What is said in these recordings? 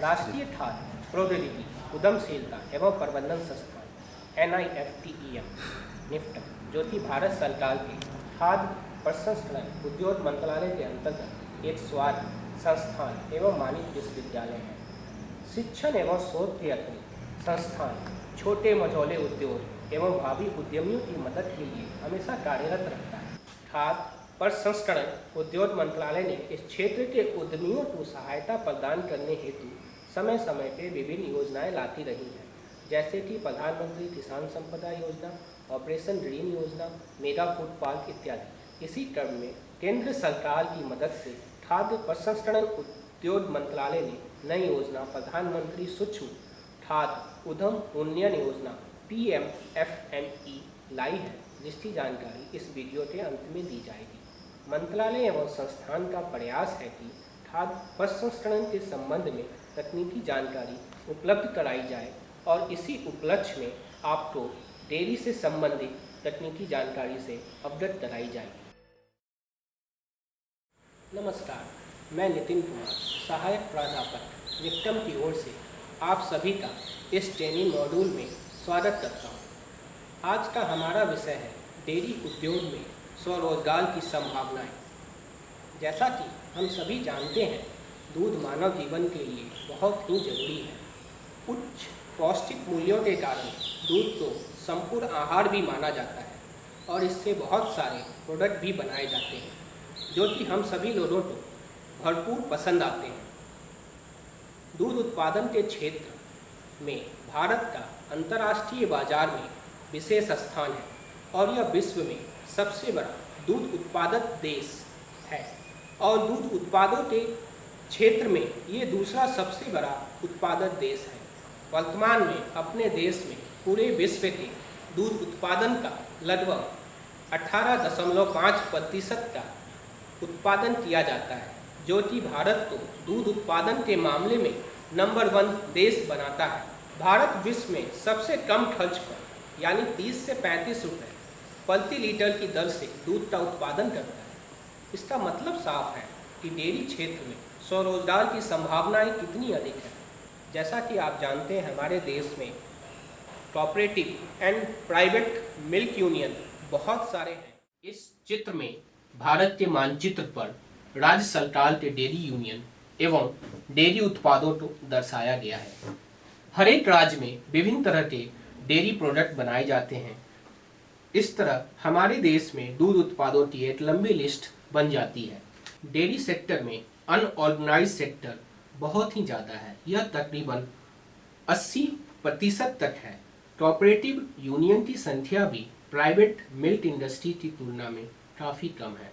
राष्ट्रीय खाद्य प्रौद्योगिकी उद्यमशीलता एवं प्रबंधन संस्थान NIFTEM निफ्टम जो कि भारत सरकार के खाद्य प्रसंस्करण उद्योग मंत्रालय के अंतर्गत एक स्वायत्त संस्थान एवं मानक विश्वविद्यालय है। शिक्षण एवं शोध के अतिरिक्त संस्थान छोटे मझौले उद्योग एवं भावी उद्यमियों की मदद के लिए हमेशा कार्यरत रहता है। खाद्य प्रसंस्करण उद्योग मंत्रालय ने इस क्षेत्र के उद्यमियों को सहायता प्रदान करने हेतु समय समय पर विभिन्न योजनाएं लाती रही हैं, जैसे कि प्रधानमंत्री किसान संपदा योजना, ऑपरेशन ग्रीन योजना, मेगा फूड पार्क इत्यादि। इसी क्रम में केंद्र सरकार की मदद से खाद्य प्रसंस्करण उद्योग मंत्रालय ने नई योजना प्रधानमंत्री सूक्ष्म खाद्य उद्यम उन्नयन योजना PMFME लाई है, जिसकी जानकारी इस वीडियो के अंत में दी जाएगी। मंत्रालय एवं संस्थान का प्रयास है कि खाद्य प्रसंस्करण के संबंध में तकनीकी जानकारी उपलब्ध कराई जाए और इसी उपलक्ष्य में आपको डेयरी से संबंधित तकनीकी जानकारी से अवगत कराई जाएगी। नमस्कार, मैं नितिन कुमार, सहायक प्राध्यापक निफ्टम की ओर से आप सभी का इस ट्रेनिंग मॉड्यूल में स्वागत करता हूँ। आज का हमारा विषय है डेयरी उद्योग में स्वरोजगार की संभावनाएं। जैसा कि हम सभी जानते हैं, दूध मानव जीवन के लिए बहुत ही जरूरी है। उच्च पौष्टिक मूल्यों के कारण दूध को संपूर्ण आहार भी माना जाता है और इससे बहुत सारे प्रोडक्ट भी बनाए जाते हैं, जो कि हम सभी लोगों को भरपूर पसंद आते हैं। दूध उत्पादन के क्षेत्र में भारत का अंतर्राष्ट्रीय बाजार में विशेष स्थान है और यह विश्व में सबसे बड़ा दूध उत्पादक देश है और दूध उत्पादों के क्षेत्र में ये दूसरा सबसे बड़ा उत्पादक देश है। वर्तमान में अपने देश में पूरे विश्व के दूध उत्पादन का लगभग 18.5% का उत्पादन किया जाता है, जो कि भारत को दूध उत्पादन के मामले में नंबर 1 देश बनाता है। भारत विश्व में सबसे कम खर्च पर यानी 30 से 35 रुपये प्रति लीटर की दर से दूध का उत्पादन करता है। इसका मतलब साफ है कि डेयरी क्षेत्र में स्वरोजगार की संभावनाएं कितनी अधिक है। जैसा कि आप जानते हैं, हमारे देश में cooperative and private milk union बहुत सारे हैं। इस चित्र में भारत के मानचित्र पर राज्य सरकार के डेयरी यूनियन एवं डेयरी उत्पादों को दर्शाया गया है। हर एक राज्य में विभिन्न तरह के डेयरी प्रोडक्ट बनाए जाते हैं। इस तरह हमारे देश में दूध उत्पादों की एक लंबी लिस्ट बन जाती है। डेयरी सेक्टर में अनऑर्गेनाइज्ड सेक्टर बहुत ही ज़्यादा है, यह तकरीबन 80% तक है। कोऑपरेटिव यूनियन की संख्या भी प्राइवेट मिल्क इंडस्ट्री की तुलना में काफ़ी कम है।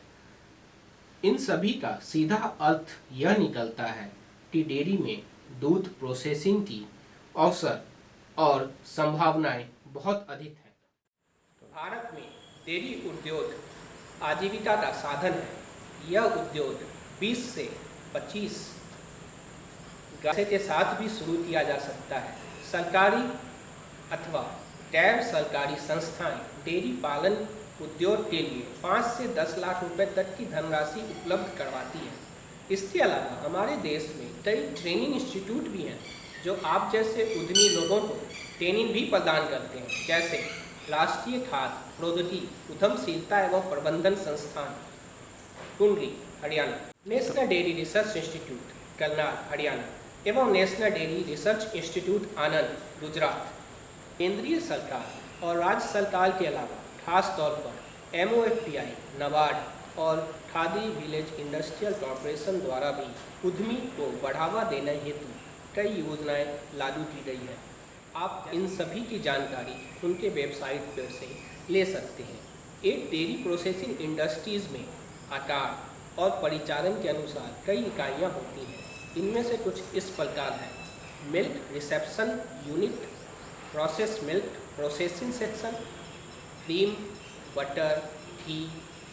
इन सभी का सीधा अर्थ यह निकलता है कि डेयरी में दूध प्रोसेसिंग की अवसर और संभावनाएं बहुत अधिक हैं। भारत में डेयरी उद्योग आजीविका का साधन है। यह उद्योग 20 से 25 गाय के साथ भी शुरू किया जा सकता है। सरकारी अथवा गैर सरकारी संस्थाएं डेयरी पालन उद्योग के लिए 5 से 10 लाख रुपए तक की धनराशि उपलब्ध करवाती है। इसके अलावा हमारे देश में कई ट्रेनिंग इंस्टीट्यूट भी हैं, जो आप जैसे उद्यमी लोगों को ट्रेनिंग भी प्रदान करते हैं, जैसे राष्ट्रीय खाद्य प्रौद्योगिकी उद्यमशीलता एवं प्रबंधन संस्थान Tundri Haryana, national dairy research institute Karnal Haryana एवं national dairy research institute Anand Gujarat. केंद्रीय सरकार और राज्य सरकार के अलावा खास तौर पर MOFPI, नाबार्ड और खादी विलेज इंडस्ट्रियल कॉरपोरेशन द्वारा भी उद्यमी को बढ़ावा देने हेतु कई योजनाएं लागू की गई है। आप इन सभी की जानकारी उनके वेबसाइट पर से ले सकते हैं। एक डेयरी प्रोसेसिंग इंडस्ट्रीज़ में आकार और परिचालन के अनुसार कई इकाइयां होती हैं। इनमें से कुछ इस प्रकार है: milk reception unit, process milk processing section, cream, butter, घी,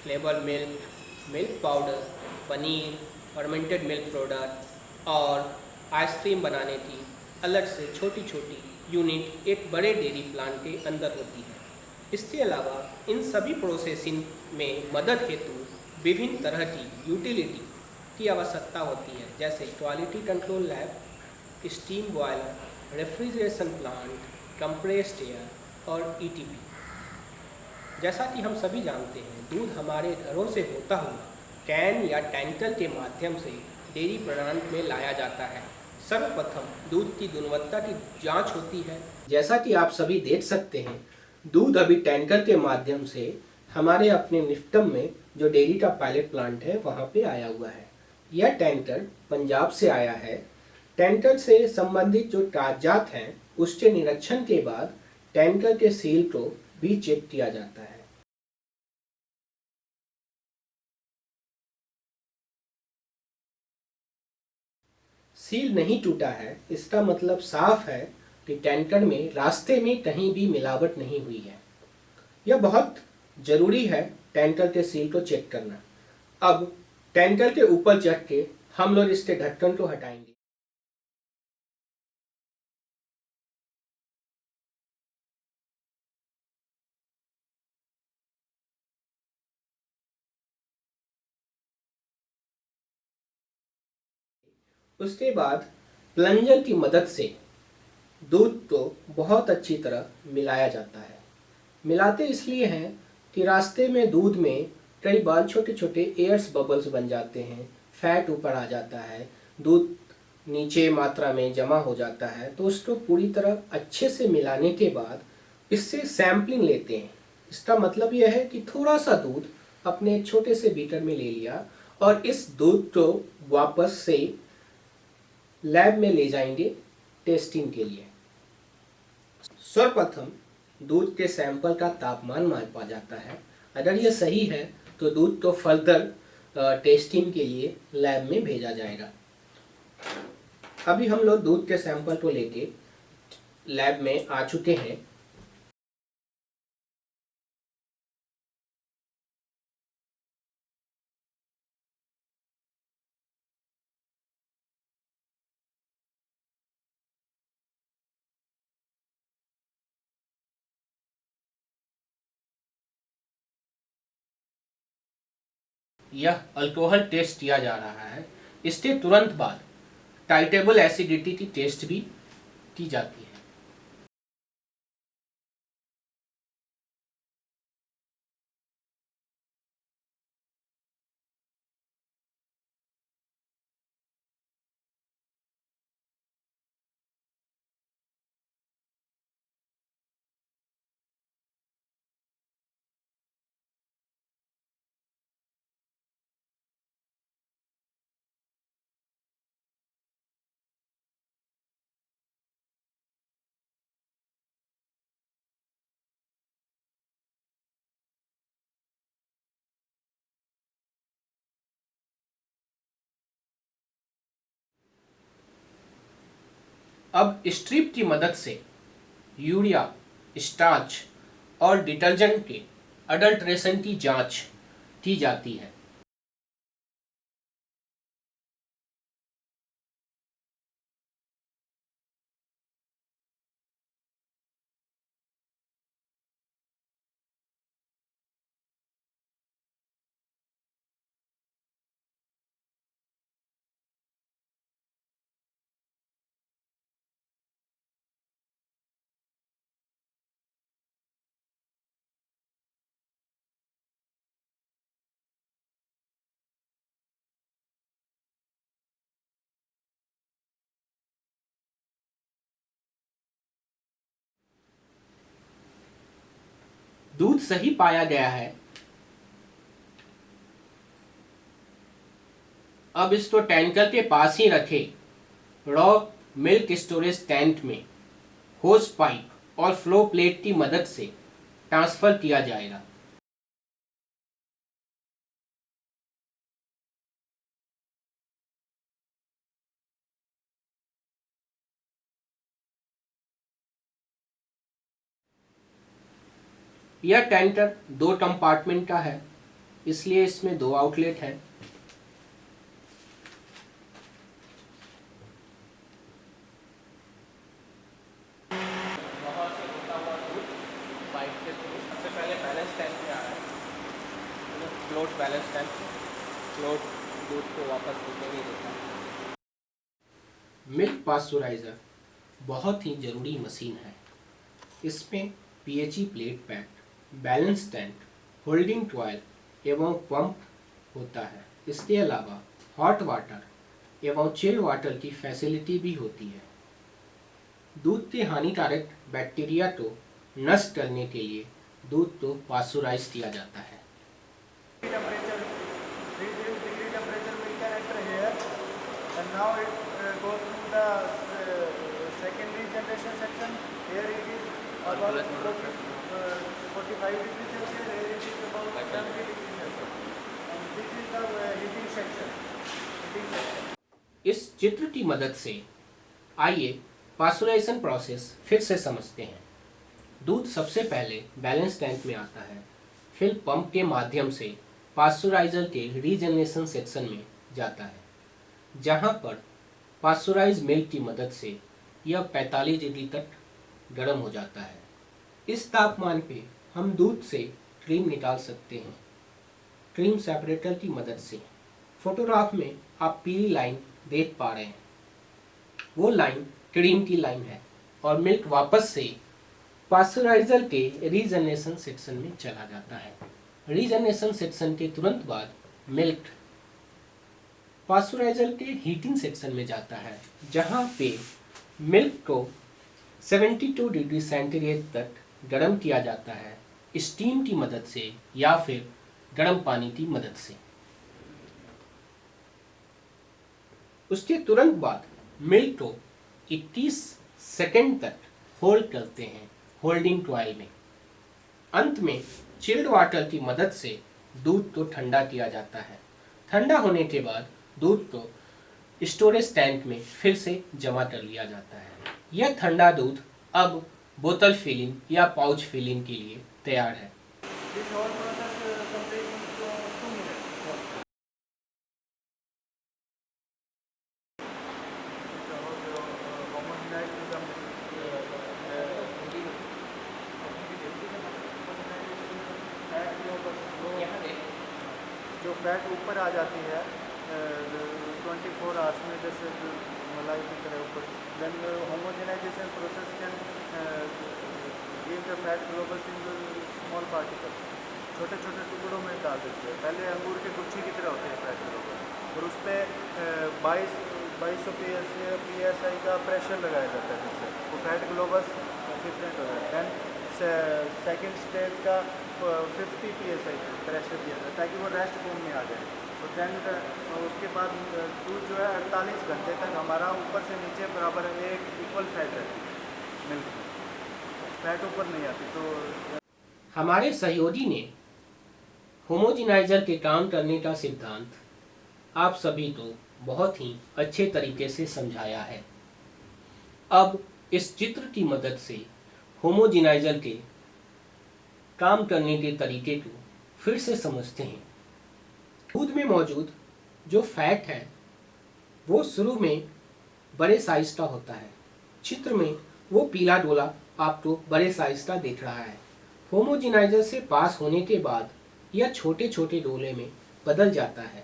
flavour milk, milk powder, paneer, fermented milk product और आइसक्रीम बनाने की अलग से छोटी छोटी यूनिट एक बड़े डेयरी प्लांट के अंदर होती है। इसके अलावा इन सभी प्रोसेसिंग में मदद हेतु विभिन्न तरह की यूटिलिटी की आवश्यकता होती है, जैसे quality control lab, steam boiler, refrigeration plant, compressed air और ईटीपी। जैसा कि हम सभी जानते हैं, दूध हमारे घरों से होता हुआ कैन या टैंकर के माध्यम से डेयरी प्लांट में लाया जाता है। सर्वप्रथम दूध की गुणवत्ता की जांच होती है। जैसा कि आप सभी देख सकते हैं, दूध अभी टैंकर के माध्यम से हमारे अपने निफ्टम में जो डेयरी का पायलट प्लांट है वहाँ पे आया हुआ है। यह टैंकर पंजाब से आया है। टैंकर से संबंधित जो कागजात हैं उसके निरीक्षण के बाद टैंकर के सील को भी चेक किया जाता है। सील नहीं टूटा है, इसका मतलब साफ है कि टैंकर में रास्ते में कहीं भी मिलावट नहीं हुई है। यह बहुत जरूरी है टैंकर के सील को चेक करना। अब टैंकर के ऊपर चढ़ के हम लोग इसके ढक्कन को हटाएंगे। उसके बाद प्लंजर की मदद से दूध को बहुत अच्छी तरह मिलाया जाता है। मिलाते इसलिए हैं कि रास्ते में दूध में कई बार छोटे छोटे एयर्स बबल्स बन जाते हैं, फैट ऊपर आ जाता है, दूध नीचे मात्रा में जमा हो जाता है। तो उसको पूरी तरह अच्छे से मिलाने के बाद इससे सैम्पलिंग लेते हैं। इसका मतलब यह है कि थोड़ा सा दूध अपने छोटे से बीकर में ले लिया और इस दूध को वापस से लैब में ले जाएंगे टेस्टिंग के लिए। सर्वप्रथम दूध के सैंपल का तापमान मापा जाता है। अगर यह सही है तो दूध को फर्दर टेस्टिंग के लिए लैब में भेजा जाएगा। अभी हम लोग दूध के सैंपल को लेके लैब में आ चुके हैं। यह अल्कोहल टेस्ट किया जा रहा है। इसके तुरंत बाद टाइटेबल एसिडिटी की टेस्ट भी की जाती है। अब स्ट्रिप की मदद से यूरिया, स्टार्च और डिटर्जेंट के अडल्ट्रेशन की जांच की जाती है। दूध सही पाया गया है। अब इसको टैंकर के पास ही रखें। रॉ मिल्क स्टोरेज टैंक में होज पाइप और फ्लो प्लेट की मदद से ट्रांसफर किया जाएगा। यह टैंकर 2 कंपार्टमेंट का है, इसलिए इसमें 2 आउटलेट हैं। सबसे पहले बैलेंस टैंक में आ रहा है, फ्लोट बैलेंस टैंक। फ्लोट दूध को वापस नीचे नहीं देता। मिल्क पास्चराइज़र बहुत ही ज़रूरी मशीन है। इसमें PHE plate pad, balance tank, holding ट्वायल एवं पंप होता है। इसके अलावा हॉट वाटर एवं चिल्ड वाटर की फैसिलिटी भी होती है। दूध के हानिकारक बैक्टीरिया को नष्ट करने के लिए दूध को पास्चराइज किया जाता है। temperature, 3 degree temperature we can enter here, and now it goes to the secondary generation section. Here it is about 45 degrees Celsius, here it is about 70 degrees Celsius, and this is the heating section. इस चित्र की मदद से आइए pasteurisation process फिर से समझते हैं। दूध सबसे पहले बैलेंस टैंक में आता है, फिर पंप के माध्यम से पास्चराइजर के रीजनरेशन सेक्शन में जाता है, जहां पर पास्चराइज मिल्क की मदद से यह 45 डिग्री तक गर्म हो जाता है। इस तापमान पे हम दूध से क्रीम निकाल सकते हैं क्रीम सेपरेटर की मदद से। फोटोग्राफ में आप पीली लाइन देख पा रहे हैं, वो लाइन क्रीम की लाइन है और मिल्क वापस से पास्चराइजर के रीजनरेशन सेक्शन में चला जाता है। रीजनरेशन सेक्शन के तुरंत बाद मिल्क पास्चराइजर के हीटिंग सेक्शन में जाता है, जहां पे मिल्क को 72 डिग्री सेंटीग्रेड तक गर्म किया जाता है स्टीम की मदद से या फिर गर्म पानी की मदद से। उसके तुरंत बाद मिल्क को 21 सेकंड तक होल्ड करते हैं होल्डिंग ट्वायल में। अंत में चिल्ड वाटर की मदद से दूध को ठंडा किया जाता है। ठंडा होने के बाद दूध को स्टोरेज टैंक में फिर से जमा कर लिया जाता है। यह ठंडा दूध अब बोतल फिलिंग या पाउच फिलिंग के लिए तैयार है। This whole process completes in 2 minutes. जो फैट ऊपर आ जाती है 24 आवर्स में, जैसे मलाई की तरह ऊपर, then homogenization process can give the fat globules in small particles, छोटे छोटे टुकड़ों में डाल देते हैं। पहले अंगूर के गुच्छी की तरह होते हैं फैट ग्लोबस, और उस पर 2200 PSI का प्रेशर लगाया जाता है, जिससे वो फैट ग्लोबस डिफरेंट हो जाता है। दैन सेकेंड स्टेज का 50 PSI प्रेशर दिया जाता है ताकि वो रेस्ट फॉर्म में आ जाए। तो दैन उसके बाद दूध जो है 48 घंटे तक हमारा ऊपर से नीचे बराबर एक इक्वल फैट रहती है मिल्क में, फैट ऊपर नहीं आती। तो हमारे सहयोगी ने होमोजेनाइजर के काम करने का सिद्धांत आप सभी को बहुत ही अच्छे तरीके से समझाया है। अब इस चित्र की मदद से होमोजेनाइजर के काम करने के तरीके को फिर से समझते हैं। दूध में मौजूद जो फैट है वो शुरू में बड़े साइज का होता है। चित्र में वो पीला डोला आपको बड़े साइज का दिख रहा है। होमोजेनाइजर से पास होने के बाद यह छोटे छोटे डोले में बदल जाता है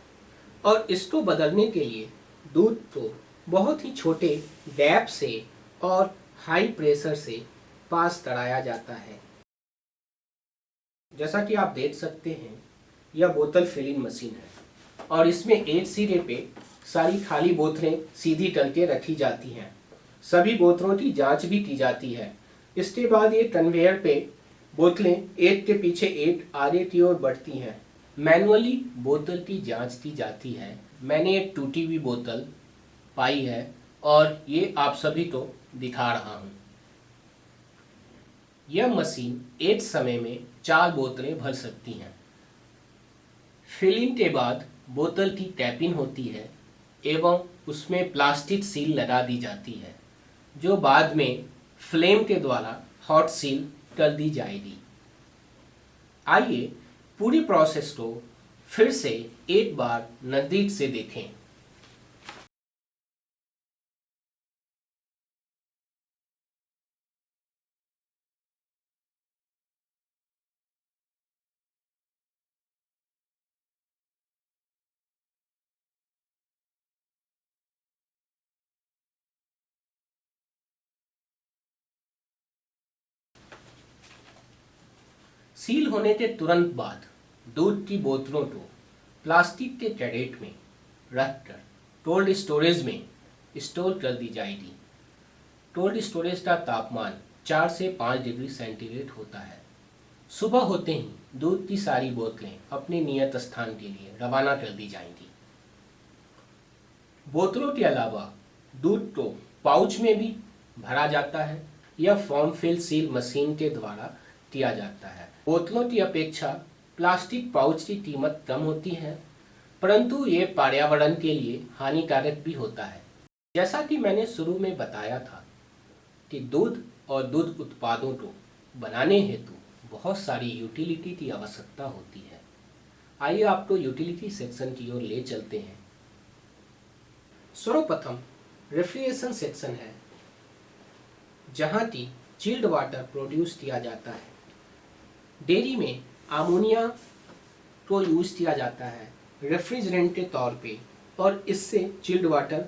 और इसको बदलने के लिए दूध को बहुत ही छोटे गैप से और हाई प्रेशर से पास कराया जाता है। जैसा कि आप देख सकते हैं, यह बोतल फिलिंग मशीन है और इसमें एक सिरे पे सारी खाली बोतलें सीधी करके रखी जाती हैं। सभी बोतलों की जांच भी की जाती है। इसके बाद ये कन्वेयर पे बोतलें एक के पीछे एक आगे की ओर बढ़ती हैं। मैनुअली बोतल की जांच की जाती है। मैंने एक टूटी हुई बोतल पाई है और ये आप सभी को दिखा रहा हूँ। यह मशीन एक समय में 4 बोतलें भर सकती हैं। फिलिंग के बाद बोतल की कैपिंग होती है एवं उसमें प्लास्टिक सील लगा दी जाती है, जो बाद में फ्लेम के द्वारा हॉट सील कर दी जाएगी। आइए पूरी प्रोसेस को फिर से एक बार नज़दीक से देखें। सील होने के तुरंत बाद दूध की बोतलों को प्लास्टिक के कैरेट में रखकर कोल्ड स्टोरेज में स्टोर कर दी जाएगी। कोल्ड स्टोरेज का तापमान 4 से 5 डिग्री सेंटीग्रेड होता है। सुबह होते ही दूध की सारी बोतलें अपने नियत स्थान के लिए रवाना कर दी जाएंगी। बोतलों के अलावा दूध को पाउच में भी भरा जाता है या फॉर्म फिल सील मशीन के द्वारा किया जाता है। बोतलों की अपेक्षा प्लास्टिक पाउच की कीमत कम होती है, परंतु ये पर्यावरण के लिए हानिकारक भी होता है। जैसा कि मैंने शुरू में बताया था कि दूध और दूध उत्पादों को बनाने हेतु बहुत सारी यूटिलिटी की आवश्यकता होती है। आइए आपको यूटिलिटी सेक्शन की ओर ले चलते हैं। सर्वप्रथम रेफ्रिजरेशन सेक्शन है, जहाँ की चिल्ड वाटर प्रोड्यूस किया जाता है। डेयरी में अमोनिया को यूज किया जाता है रेफ्रिजरेंट के तौर पे और इससे चिल्ड वाटर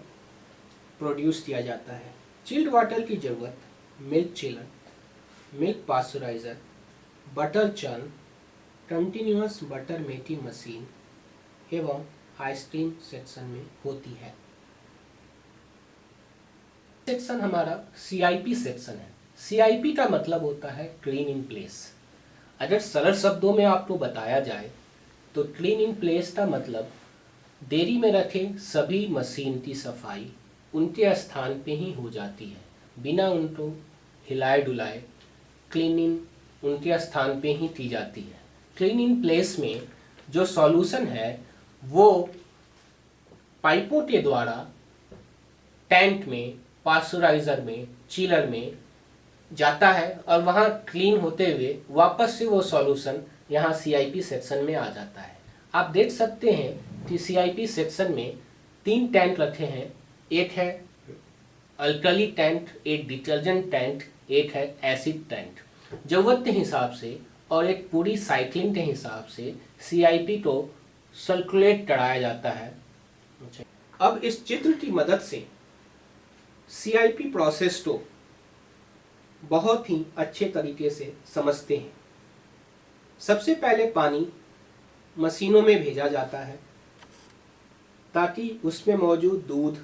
प्रोड्यूस किया जाता है। चिल्ड वाटर की ज़रूरत milk chiller, milk pasteuriser, butter churn, continuous butter making machine एवं आइसक्रीम सेक्शन में होती है। सेक्शन हमारा CIP सेक्शन है। CIP का मतलब होता है क्लीन इन प्लेस। अगर सरल शब्दों में आपको बताया जाए तो क्लीन इन प्लेस का मतलब डेयरी में रखे सभी मशीन की सफाई उनके स्थान पे ही हो जाती है, बिना उनको हिलाए डुलाए क्लीनिंग उनके स्थान पे ही की जाती है। क्लीन इन प्लेस में जो सॉल्यूशन है वो पाइपों के द्वारा टैंक में, पास्चराइजर में, चिलर में जाता है और वहाँ क्लीन होते हुए वापस से वो सॉल्यूशन यहाँ CIP सेक्शन में आ जाता है। आप देख सकते हैं कि CIP सेक्शन में 3 टैंक रखे हैं। एक है अल्कली टैंक, एक डिटर्जेंट टैंक, एक है एसिड टैंक। जरूरत के हिसाब से और एक पूरी साइक्लिंग के हिसाब से CIP को सर्कुलेट कराया जाता है। अब इस चित्र की मदद से CIP प्रोसेस को बहुत ही अच्छे तरीके से समझते हैं। सबसे पहले पानी मशीनों में भेजा जाता है ताकि उसमें मौजूद दूध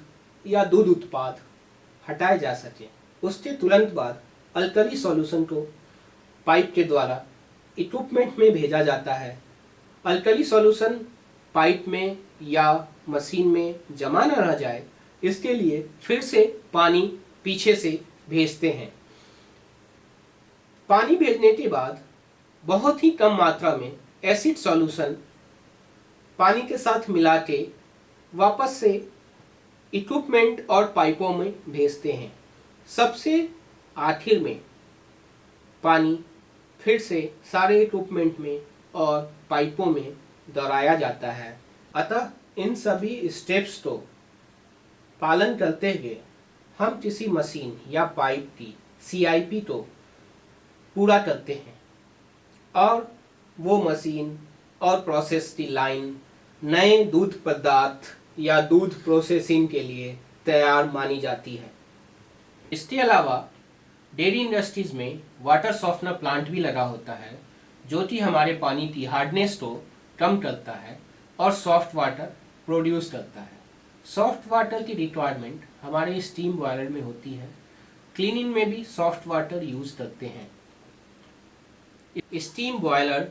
या दूध उत्पाद हटाए जा सके। उसके तुरंत बाद अल्कली सॉल्यूशन को पाइप के द्वारा इक्विपमेंट में भेजा जाता है। अल्कली सॉल्यूशन पाइप में या मशीन में जमा न रह जाए, इसके लिए फिर से पानी पीछे से भेजते हैं। पानी भेजने के बाद बहुत ही कम मात्रा में एसिड सॉल्यूशन पानी के साथ मिला के वापस से इक्विपमेंट और पाइपों में भेजते हैं। सबसे आखिर में पानी फिर से सारे इक्विपमेंट में और पाइपों में दोहराया जाता है। अतः इन सभी स्टेप्स को पालन करते हुए हम किसी मशीन या पाइप की CIP को पूरा करते हैं और वो मशीन और प्रोसेस की लाइन नए दूध पदार्थ या दूध प्रोसेसिंग के लिए तैयार मानी जाती है। इसके अलावा डेयरी इंडस्ट्रीज में वाटर सॉफ्टनर प्लांट भी लगा होता है, जो कि हमारे पानी की हार्डनेस को कम करता है और सॉफ्ट वाटर प्रोड्यूस करता है। सॉफ्ट वाटर की रिक्वायरमेंट हमारे स्टीम बॉयलर में होती है। क्लीनिंग में भी सॉफ्ट वाटर यूज करते हैं। स्टीम बॉयलर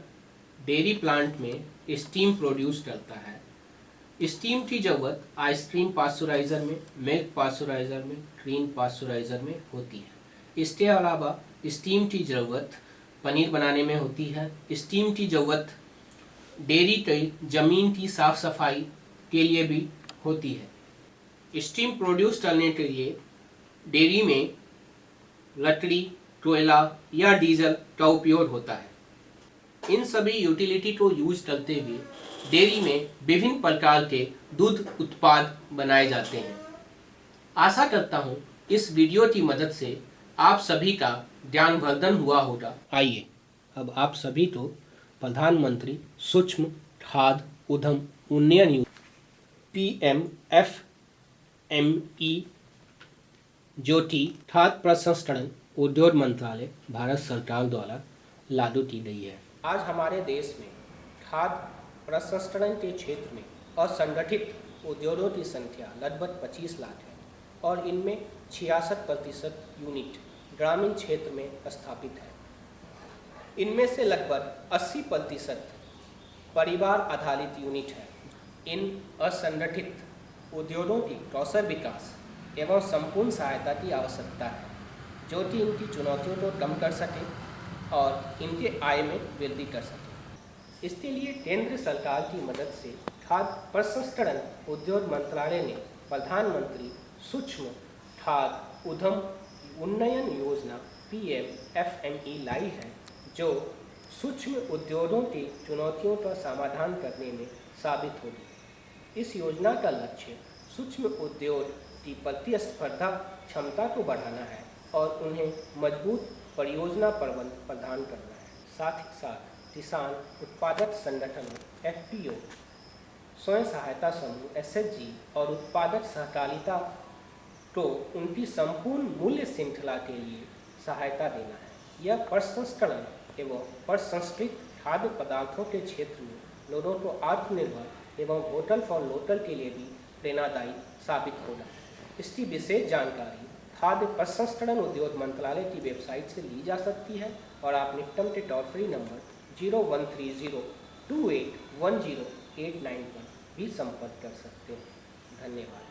डेयरी प्लांट में स्टीम प्रोड्यूस करता है। स्टीम की जरूरत आइसक्रीम पास्चराइज़र में, मिल्क पास्चराइज़र में, क्रीम पास्चराइज़र में होती है। इसके अलावा स्टीम की ज़रूरत पनीर बनाने में होती है। स्टीम की ज़रूरत डेयरी की ज़मीन की साफ सफाई के लिए भी होती है। स्टीम प्रोड्यूस करने के लिए डेयरी में लकड़ी, कोयला या डीजल का उपयोग होता है। इन सभी यूटिलिटी को यूज करते हुए डेयरी में विभिन्न प्रकार के दूध उत्पाद बनाए जाते हैं। आशा करता हूँ इस वीडियो की मदद से आप सभी का ज्ञानवर्धन हुआ होगा। आइए अब आप सभी को प्रधानमंत्री सूक्ष्म खाद्य उद्यम उन्नयन योजना PMFME जो कि खाद्य प्रसंस्करण उद्योग मंत्रालय भारत सरकार द्वारा लागू की गई है। आज हमारे देश में खाद्य प्रसंस्करण के क्षेत्र में असंगठित उद्योगों की संख्या लगभग 25 लाख है और इनमें 66% यूनिट ग्रामीण क्षेत्र में स्थापित है। इनमें से लगभग 80% परिवार आधारित यूनिट है। इन असंगठित उद्योगों की कौशल विकास एवं संपूर्ण सहायता की आवश्यकता है, जो कि इनकी चुनौतियों को कम कर सके और इनके आय में वृद्धि कर सके। इसके लिए केंद्र सरकार की मदद से खाद्य प्रसंस्करण उद्योग मंत्रालय ने प्रधानमंत्री सूक्ष्म खाद्य उद्यम उन्नयन योजना PMFME लाई है, जो सूक्ष्म उद्योगों की चुनौतियों का समाधान करने में साबित होगी। इस योजना का लक्ष्य सूक्ष्म उद्योग की प्रतिस्पर्धा क्षमता को बढ़ाना है और उन्हें मजबूत परियोजना प्रबंध प्रदान करना है। साथ ही साथ किसान उत्पादक संगठनों FPO, स्वयं सहायता समूह SHG और उत्पादक सहकारिता को उनकी संपूर्ण मूल्य श्रृंखला के लिए सहायता देना है। यह प्रसंस्करण एवं प्रसंस्कृत खाद्य पदार्थों के क्षेत्र में लोगों को आत्मनिर्भर एवं वोकल फॉर लोकल के लिए भी प्रेरणादायी साबित होगा। इसकी विशेष जानकारी खाद्य प्रसंस्करण उद्योग मंत्रालय की वेबसाइट से ली जा सकती है और आप निकटम के टोल फ्री नंबर 0130281089 पर भी संपर्क कर सकते हैं। धन्यवाद।